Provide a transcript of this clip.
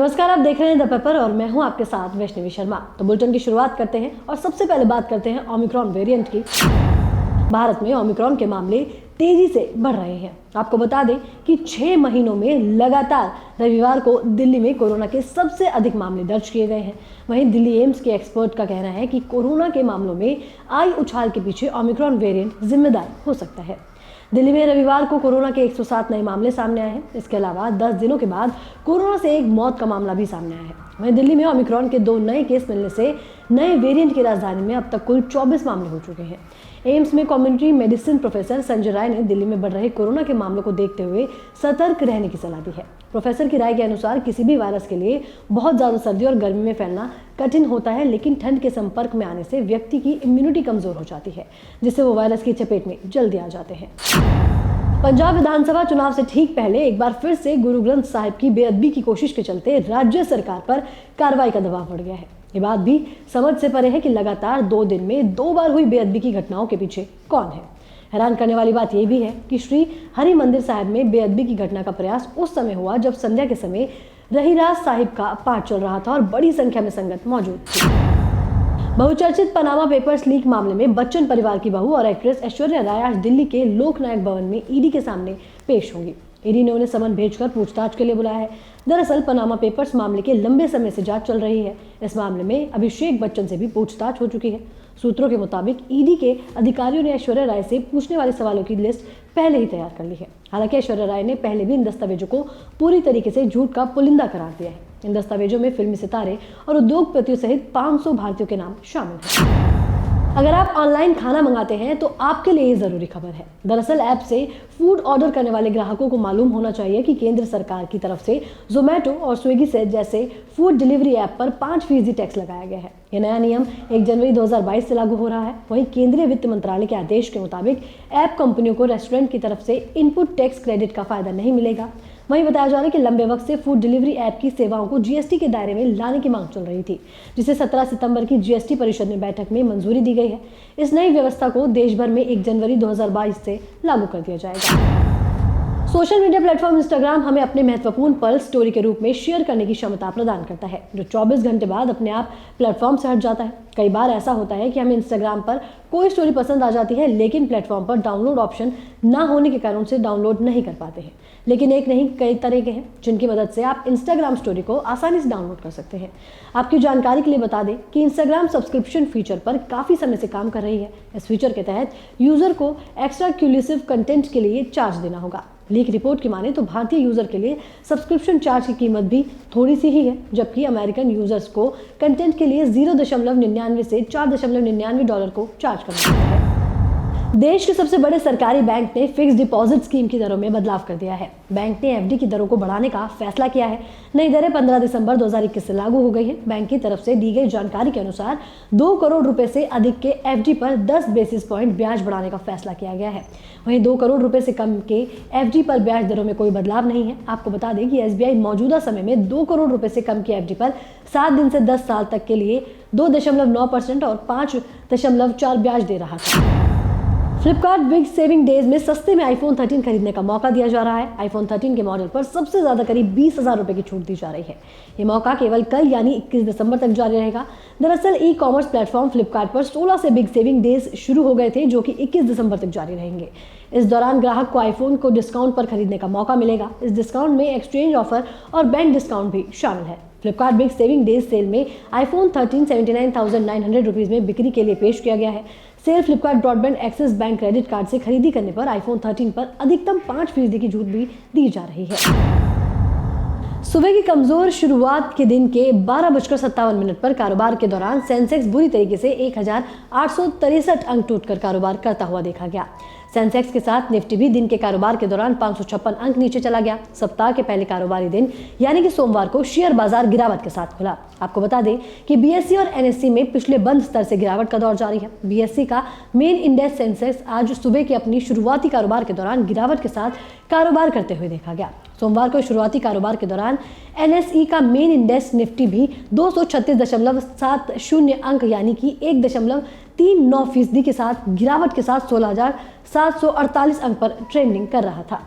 नमस्कार, आप देख रहे हैं द पेपर और मैं हूं आपके साथ वैष्णवी शर्मा। तो बुलेटिन की शुरुआत करते हैं और सबसे पहले बात करते हैं ओमिक्रॉन वेरिएंट की। भारत में ओमिक्रॉन के मामले तेजी से बढ़ रहे हैं। आपको बता दें कि 6 महीनों में लगातार रविवार को दिल्ली में कोरोना के सबसे अधिक मामले दर्ज किए गए हैं। वहीं दिल्ली एम्स के एक्सपर्ट का कहना है कि कोरोना के मामलों में आई उछाल के पीछे ओमिक्रॉन वेरिएंट जिम्मेदार हो सकता है। दिल्ली में रविवार को कोरोना के 107 नए मामले सामने आए हैं। इसके अलावा 10 दिनों के बाद कोरोना से एक मौत का मामला भी सामने आया है। वहीं दिल्ली में ओमिक्रॉन के 2 नए केस मिलने से नए वेरिएंट की राजधानी में अब तक कुल 24 मामले हो चुके हैं। एम्स में community medicine professor Sanjay Rai ने दिल्ली में बढ़ रहे कोरोना के मामलों को देखते हुए सतर्क रहने की सलाह दी है। प्रोफेसर की राय के अनुसार किसी भी वायरस के लिए बहुत ज़्यादा सर्दी और गर्मी में फैलना कठिन होता है, लेकिन ठंड के संपर्क में आने से व्यक्ति की इम्यूनिटी कमजोर हो जाती है, जिससे वो वायरस की चपेट में जल्दी आ जाते हैं। पंजाब विधानसभा चुनाव से ठीक पहले एक बार फिर से गुरु ग्रंथ साहिब की बेअदबी की कोशिश के चलते राज्य सरकार पर कार्रवाई का दबाव बढ़ गया है। ये बात भी समझ से परे है कि लगातार 2 दिन में 2 बार हुई बेअदबी की घटनाओं के पीछे कौन है। हैरान करने वाली बात यह भी है कि श्री हरि मंदिर साहिब में बेअदबी की घटना का प्रयास उस समय हुआ जब संध्या के समय रहीराज साहिब का पाठ चल रहा था और बड़ी संख्या में संगत मौजूद थी। बहुचर्चित पनामा पेपर्स लीक मामले में बच्चन परिवार की बहू और एक्ट्रेस ऐश्वर्या राय आज दिल्ली के लोकनायक भवन में ईडी के सामने पेश होंगी। ईडी ने उन्हें समन भेजकर पूछताछ के लिए बुलाया है। दरअसल पनामा पेपर्स मामले के लंबे समय से जांच चल रही है। इस मामले में अभिषेक बच्चन से भी पूछताछ हो चुकी है। सूत्रों के मुताबिक ईडी के अधिकारियों ने ऐश्वर्या राय से पूछने वाले सवालों की लिस्ट पहले ही तैयार कर ली है। हालांकि ऐश्वर्या राय ने पहले भी इन दस्तावेजों को पूरी तरीके से झूठ का पुलिंदा करार दिया है। इन दस्तावेजों में फिल्मी सितारे और उद्योगपतियों सहित 500 भारतीयों के नाम शामिल हैं। अगर आप ऑनलाइन खाना मंगाते हैं तो आपके लिए ये जरूरी खबर है। दरअसल ऐप से फूड ऑर्डर करने वाले ग्राहकों को मालूम होना चाहिए कि केंद्र सरकार की तरफ से जोमेटो और स्विगी से जैसे फूड डिलीवरी ऐप पर 5% टैक्स लगाया गया है। यह नया नियम 1 जनवरी 2022 से लागू हो रहा है। वहीं केंद्रीय वित्त मंत्रालय के आदेश के मुताबिक ऐप कंपनियों को रेस्टोरेंट की तरफ से इनपुट टैक्स क्रेडिट का फायदा नहीं मिलेगा। वहीं बताया जा रहा है कि लंबे वक्त से फूड डिलीवरी ऐप की सेवाओं को जीएसटी के दायरे में लाने की मांग चल रही थी, जिसे 17 सितंबर की जीएसटी परिषद में बैठक में मंजूरी दी गई है। इस नई व्यवस्था को देश भर में 1 जनवरी 2022 से लागू कर दिया जाएगा। सोशल मीडिया प्लेटफॉर्म इंस्टाग्राम हमें अपने महत्वपूर्ण पल स्टोरी के रूप में शेयर करने की क्षमता प्रदान करता है, जो 24 घंटे बाद अपने आप प्लेटफॉर्म से हट जाता है। कई बार ऐसा होता है कि हमें इंस्टाग्राम पर कोई स्टोरी पसंद आ जाती है, लेकिन प्लेटफॉर्म पर डाउनलोड ऑप्शन ना होने के कारण से डाउनलोड नहीं कर पाते हैं। लेकिन एक नहीं कई तरीके हैं जिनकी मदद से आप इंस्टाग्राम स्टोरी को आसानी से डाउनलोड कर सकते हैं। आपकी जानकारी के लिए बता दें कि इंस्टाग्राम सब्सक्रिप्शन फीचर पर काफ़ी समय से काम कर रही है। इस फीचर के तहत यूजर को एक्स्ट्रा एक्सक्लूसिव कंटेंट के लिए चार्ज देना होगा। लीक रिपोर्ट की माने तो भारतीय यूजर के लिए सब्सक्रिप्शन चार्ज की कीमत भी थोड़ी सी ही है, जबकि अमेरिकन यूजर्स को कंटेंट के लिए 0.99 से $4.99 को चार्ज करना होता है। देश के सबसे बड़े सरकारी बैंक ने फिक्स डिपॉजिट स्कीम की दरों में बदलाव कर दिया है। बैंक ने एफडी की दरों को बढ़ाने का फैसला किया है। नई दरें 15 दिसंबर 2021 से लागू हो गई है। बैंक की तरफ से दी गई जानकारी के अनुसार 2 करोड़ रुपए से अधिक के एफडी पर 10 बेसिस पॉइंट ब्याज बढ़ाने का फैसला किया गया है। वहीं 2 करोड़ रुपए से कम के एफडी पर ब्याज दरों में कोई बदलाव नहीं है। आपको बता दें कि एसबीआई मौजूदा समय में 2 करोड़ रुपए से कम की एफडी पर 7 दिन से 10 साल तक के लिए 2.9% और 5.4 ब्याज दे रहा था। फ्लिपकार्ट बिग सेविंग डेज में सस्ते में आईफोन 13 खरीदने का मौका दिया जा रहा है। आईफोन 13 के मॉडल पर सबसे ज्यादा करीब 20,000 रुपए की छूट दी जा रही है। ये मौका केवल कल यानी 21 दिसंबर तक जारी रहेगा। दरअसल ई कॉमर्स प्लेटफॉर्म फ्लिपकार्ट पर 16 से बिग सेविंग डेज शुरू हो गए थे, जो कि 21 दिसंबर तक जारी रहेंगे। इस दौरान ग्राहक को आईफोन को डिस्काउंट पर खरीदने का मौका मिलेगा। इस डिस्काउंट में एक्सचेंज ऑफर और बैंक डिस्काउंट भी शामिल है। Flipkart big saving days sale में आईफोन 13 79,900 रुपीज में बिक्री के लिए पेश किया गया है। Sale Flipkart broadband Axis Bank credit card से खरीदी करने पर आईफोन 13 पर अधिकतम 5% की छूट भी दी जा रही है। सुबह की कमजोर शुरुआत के दिन के 12:57 पर कारोबार के दौरान सेंसेक्स बुरी तरीके से 1,863 अंक टूटकर कारोबार करता हुआ देखा गया। सेंसेक्स के साथ निफ्टी भी दिन के कारोबार के दौरान 556 अंक नीचे चला गया। सप्ताह के पहले कारोबारी दिन यानी कि सोमवार को शेयर बाजार गिरावट के साथ खुला। आपको बता दें कि बीएसई और एनएसई में पिछले बंद स्तर से गिरावट का दौर जारी है। बीएसई का मेन इंडेक्स सेंसेक्स आज सुबह के अपनी शुरुआती कारोबार के दौरान गिरावट के साथ कारोबार करते हुए देखा गया। सोमवार को शुरुआती कारोबार के दौरान एनएसई का मेन इंडेक्स निफ्टी भी 236.70 अंक यानी कि 1.39% के साथ गिरावट के साथ 16,748 अंक पर ट्रेंडिंग कर रहा था।